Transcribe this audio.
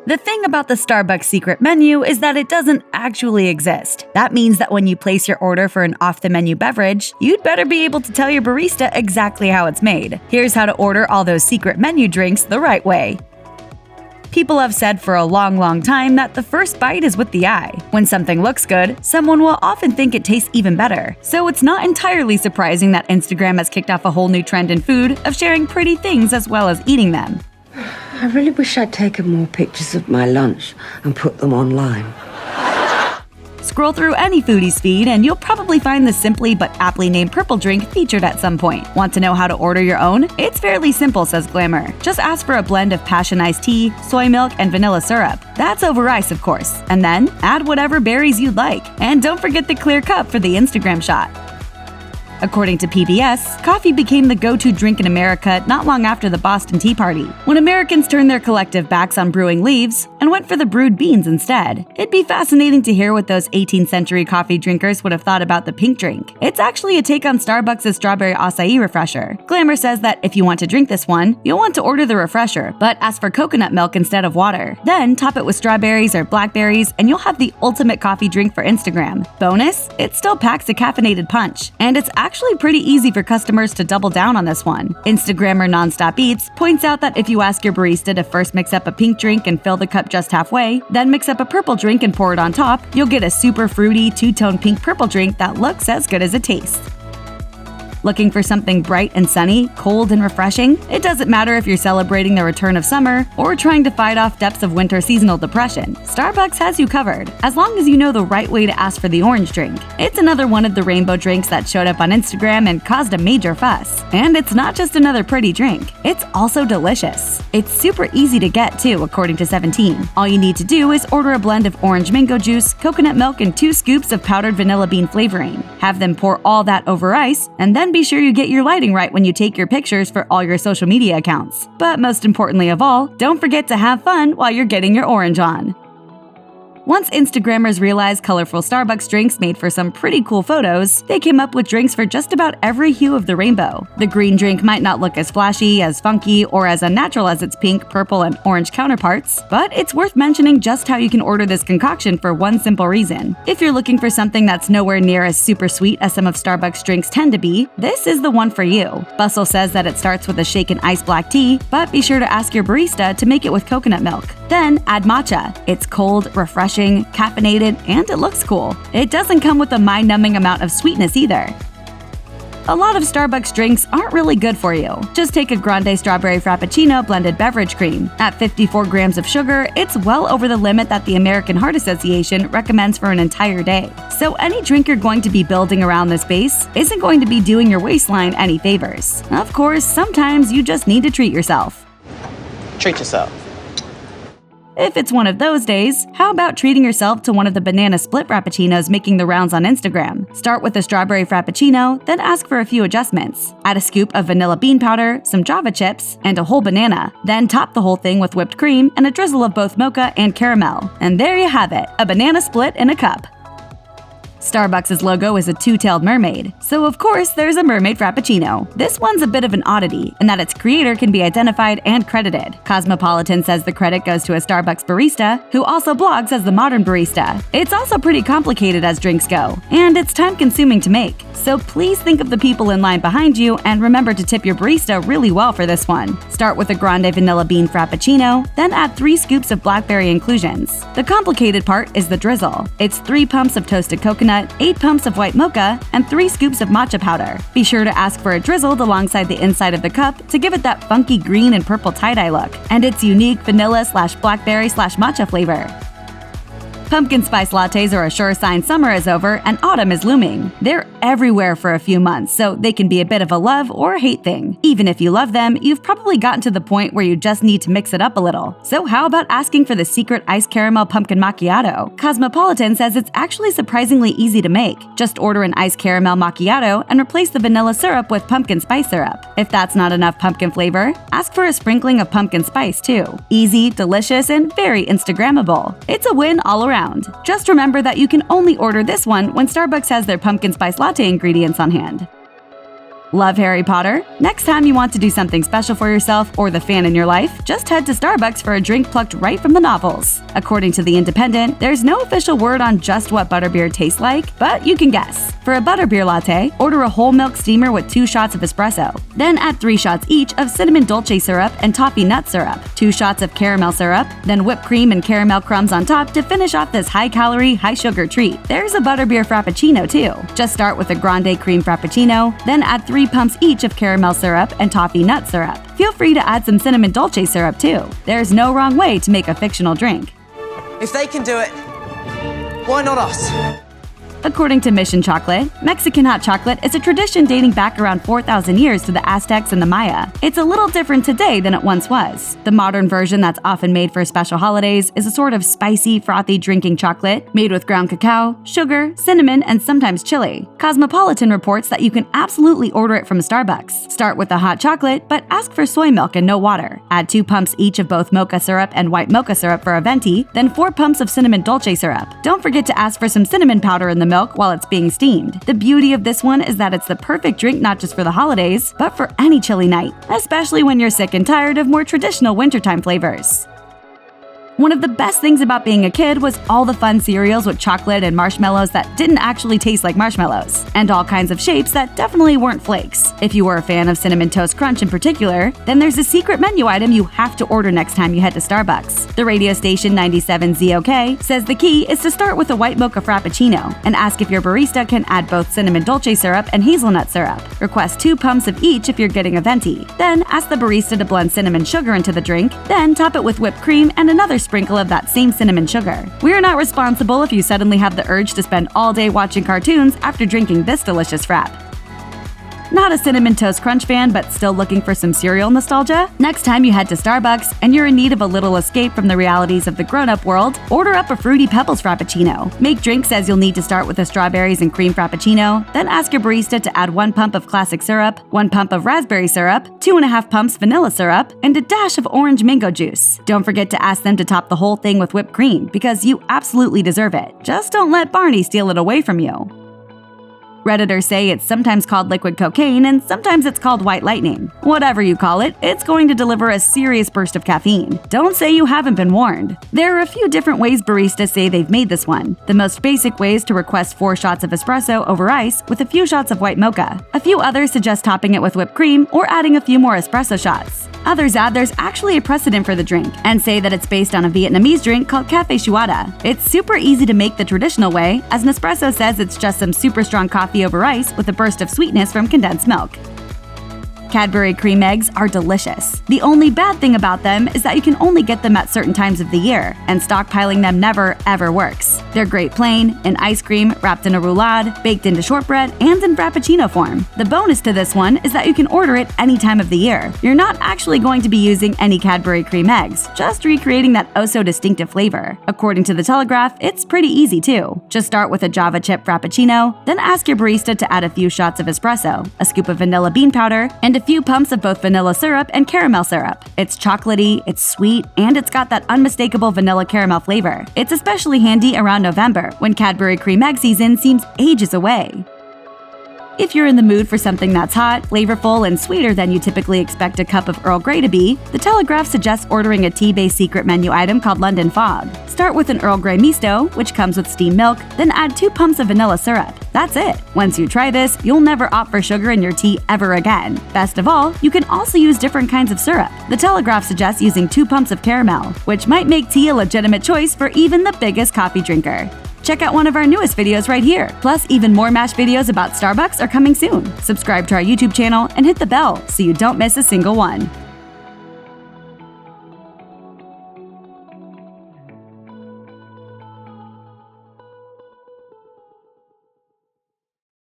The thing about the Starbucks secret menu is that it doesn't actually exist. That means that when you place your order for an off-the-menu beverage, you'd better be able to tell your barista exactly how it's made. Here's how to order all those secret menu drinks the right way. People have said for a long time that the first bite is with the eye. When something looks good, someone will often think it tastes even better. So it's not entirely surprising that Instagram has kicked off a whole new trend in food of sharing pretty things as well as eating them. I really wish I'd taken more pictures of my lunch and put them online. Scroll through any foodie's feed and you'll probably find the simply but aptly named purple drink featured at some point. Want to know how to order your own? It's fairly simple, says Glamour. Just ask for a blend of passion iced tea, soy milk, and vanilla syrup. That's over ice, of course. And then add whatever berries you'd like. And don't forget the clear cup for the Instagram shot. According to PBS, coffee became the go-to drink in America not long after the Boston Tea Party, when Americans turned their collective backs on brewing leaves and went for the brewed beans instead. It'd be fascinating to hear what those 18th century coffee drinkers would have thought about the pink drink. It's actually a take on Starbucks' strawberry acai refresher. Glamour says that if you want to drink this one, you'll want to order the refresher, but ask for coconut milk instead of water. Then top it with strawberries or blackberries and you'll have the ultimate coffee drink for Instagram. Bonus, it still packs a caffeinated punch, and it's actually pretty easy for customers to double down on this one. Instagrammer Nonstop Eats points out that if you ask your barista to first mix up a pink drink and fill the cup just halfway, then mix up a purple drink and pour it on top, you'll get a super fruity two-tone pink-purple drink that looks as good as it tastes. Looking for something bright and sunny, cold and refreshing? It doesn't matter if you're celebrating the return of summer or trying to fight off depths of winter seasonal depression. Starbucks has you covered, as long as you know the right way to ask for the orange drink. It's another one of the rainbow drinks that showed up on Instagram and caused a major fuss. And it's not just another pretty drink, it's also delicious. It's super easy to get too, according to 17. All you need to do is order a blend of orange mango juice, coconut milk, and 2 scoops of powdered vanilla bean flavoring. Have them pour all that over ice, and then be sure you get your lighting right when you take your pictures for all your social media accounts. But most importantly of all, don't forget to have fun while you're getting your orange on. Once Instagrammers realized colorful Starbucks drinks made for some pretty cool photos, they came up with drinks for just about every hue of the rainbow. The green drink might not look as flashy, as funky, or as unnatural as its pink, purple, and orange counterparts, but it's worth mentioning just how you can order this concoction for one simple reason. If you're looking for something that's nowhere near as super sweet as some of Starbucks drinks tend to be, this is the one for you. Bustle says that it starts with a shaken iced black tea, but be sure to ask your barista to make it with coconut milk. Then add matcha. It's cold, refreshing, caffeinated, and it looks cool. It doesn't come with a mind-numbing amount of sweetness either. A lot of Starbucks drinks aren't really good for you. Just take a grande strawberry frappuccino blended beverage cream. At 54 grams of sugar, it's well over the limit that the American Heart Association recommends for an entire day. So any drink you're going to be building around this base isn't going to be doing your waistline any favors. Of course, sometimes you just need to treat yourself. Treat yourself. If it's one of those days, how about treating yourself to one of the banana split frappuccinos making the rounds on Instagram? Start with a strawberry frappuccino, then ask for a few adjustments. Add a scoop of vanilla bean powder, some Java chips, and a whole banana. Then top the whole thing with whipped cream and a drizzle of both mocha and caramel. And there you have it, a banana split in a cup. Starbucks' logo is a two-tailed mermaid, so of course there's a Mermaid Frappuccino. This one's a bit of an oddity, in that its creator can be identified and credited. Cosmopolitan says the credit goes to a Starbucks barista, who also blogs as the modern barista. It's also pretty complicated as drinks go, and it's time-consuming to make. So please think of the people in line behind you and remember to tip your barista really well for this one. Start with a grande vanilla bean frappuccino, then add 3 scoops of blackberry inclusions. The complicated part is the drizzle. It's 3 pumps of toasted coconut, 8 pumps of white mocha, and 3 scoops of matcha powder. Be sure to ask for it drizzled alongside the inside of the cup to give it that funky green and purple tie-dye look, and its unique vanilla/blackberry/matcha flavor. Pumpkin spice lattes are a sure sign summer is over and autumn is looming. They're everywhere for a few months, so they can be a bit of a love or hate thing. Even if you love them, you've probably gotten to the point where you just need to mix it up a little. So how about asking for the secret iced caramel pumpkin macchiato? Cosmopolitan says it's actually surprisingly easy to make. Just order an iced caramel macchiato and replace the vanilla syrup with pumpkin spice syrup. If that's not enough pumpkin flavor, ask for a sprinkling of pumpkin spice too. Easy, delicious, and very Instagrammable. It's a win all around. Just remember that you can only order this one when Starbucks has their pumpkin spice latte ingredients on hand. Love Harry Potter? Next time you want to do something special for yourself or the fan in your life, just head to Starbucks for a drink plucked right from the novels. According to The Independent, there's no official word on just what butterbeer tastes like, but you can guess. For a butterbeer latte, order a whole milk steamer with 2 shots of espresso. Then add 3 shots each of cinnamon dolce syrup and toffee nut syrup, 2 shots of caramel syrup, then whipped cream and caramel crumbs on top to finish off this high-calorie, high-sugar treat. There's a butterbeer frappuccino too. Just start with a grande cream frappuccino, then add 3 pumps each of caramel syrup and toffee nut syrup. Feel free to add some cinnamon dolce syrup too. There's no wrong way to make a fictional drink. If they can do it, why not us? According to Mission Chocolate, Mexican hot chocolate is a tradition dating back around 4,000 years to the Aztecs and the Maya. It's a little different today than it once was. The modern version that's often made for special holidays is a sort of spicy, frothy drinking chocolate made with ground cacao, sugar, cinnamon, and sometimes chili. Cosmopolitan reports that you can absolutely order it from Starbucks. Start with the hot chocolate, but ask for soy milk and no water. Add 2 pumps each of both mocha syrup and white mocha syrup for a venti, then 4 pumps of cinnamon dolce syrup. Don't forget to ask for some cinnamon powder in the milk while it's being steamed. The beauty of this one is that it's the perfect drink not just for the holidays, but for any chilly night, especially when you're sick and tired of more traditional wintertime flavors. One of the best things about being a kid was all the fun cereals with chocolate and marshmallows that didn't actually taste like marshmallows, and all kinds of shapes that definitely weren't flakes. If you were a fan of Cinnamon Toast Crunch in particular, then there's a secret menu item you have to order next time you head to Starbucks. The radio station 97ZOK says the key is to start with a white mocha frappuccino and ask if your barista can add both cinnamon dolce syrup and hazelnut syrup. Request 2 pumps of each if you're getting a venti. Then ask the barista to blend cinnamon sugar into the drink, then top it with whipped cream and another sprinkle of that same cinnamon sugar. We're not responsible if you suddenly have the urge to spend all day watching cartoons after drinking this delicious frap. Not a Cinnamon Toast Crunch fan but still looking for some cereal nostalgia? Next time you head to Starbucks and you're in need of a little escape from the realities of the grown-up world, order up a fruity Pebbles Frappuccino. Make drinks as you'll need to start with a strawberries and cream Frappuccino, then ask your barista to add 1 pump of classic syrup, 1 pump of raspberry syrup, 2.5 pumps vanilla syrup, and a dash of orange mango juice. Don't forget to ask them to top the whole thing with whipped cream because you absolutely deserve it. Just don't let Barney steal it away from you. Redditors say it's sometimes called liquid cocaine and sometimes it's called white lightning. Whatever you call it, it's going to deliver a serious burst of caffeine. Don't say you haven't been warned. There are a few different ways baristas say they've made this one. The most basic way is to request 4 shots of espresso over ice with a few shots of white mocha. A few others suggest topping it with whipped cream or adding a few more espresso shots. Others add there's actually a precedent for the drink and say that it's based on a Vietnamese drink called Café Shuada. It's super easy to make the traditional way, as Nespresso says it's just some super strong coffee over ice with a burst of sweetness from condensed milk. Cadbury cream eggs are delicious. The only bad thing about them is that you can only get them at certain times of the year, and stockpiling them never, ever works. They're great plain, in ice cream, wrapped in a roulade, baked into shortbread, and in Frappuccino form. The bonus to this one is that you can order it any time of the year. You're not actually going to be using any Cadbury cream eggs, just recreating that oh-so-distinctive flavor. According to The Telegraph, it's pretty easy too. Just start with a Java chip Frappuccino, then ask your barista to add a few shots of espresso, a scoop of vanilla bean powder, and a few pumps of both vanilla syrup and caramel syrup. It's chocolatey, it's sweet, and it's got that unmistakable vanilla caramel flavor. It's especially handy around November, when Cadbury cream egg season seems ages away. If you're in the mood for something that's hot, flavorful, and sweeter than you typically expect a cup of Earl Grey to be, The Telegraph suggests ordering a tea-based secret menu item called London Fog. Start with an Earl Grey misto, which comes with steamed milk, then add 2 pumps of vanilla syrup. That's it! Once you try this, you'll never opt for sugar in your tea ever again. Best of all, you can also use different kinds of syrup. The Telegraph suggests using 2 pumps of caramel, which might make tea a legitimate choice for even the biggest coffee drinker. Check out one of our newest videos right here. Plus, even more MASH videos about Starbucks are coming soon. Subscribe to our YouTube channel and hit the bell so you don't miss a single one.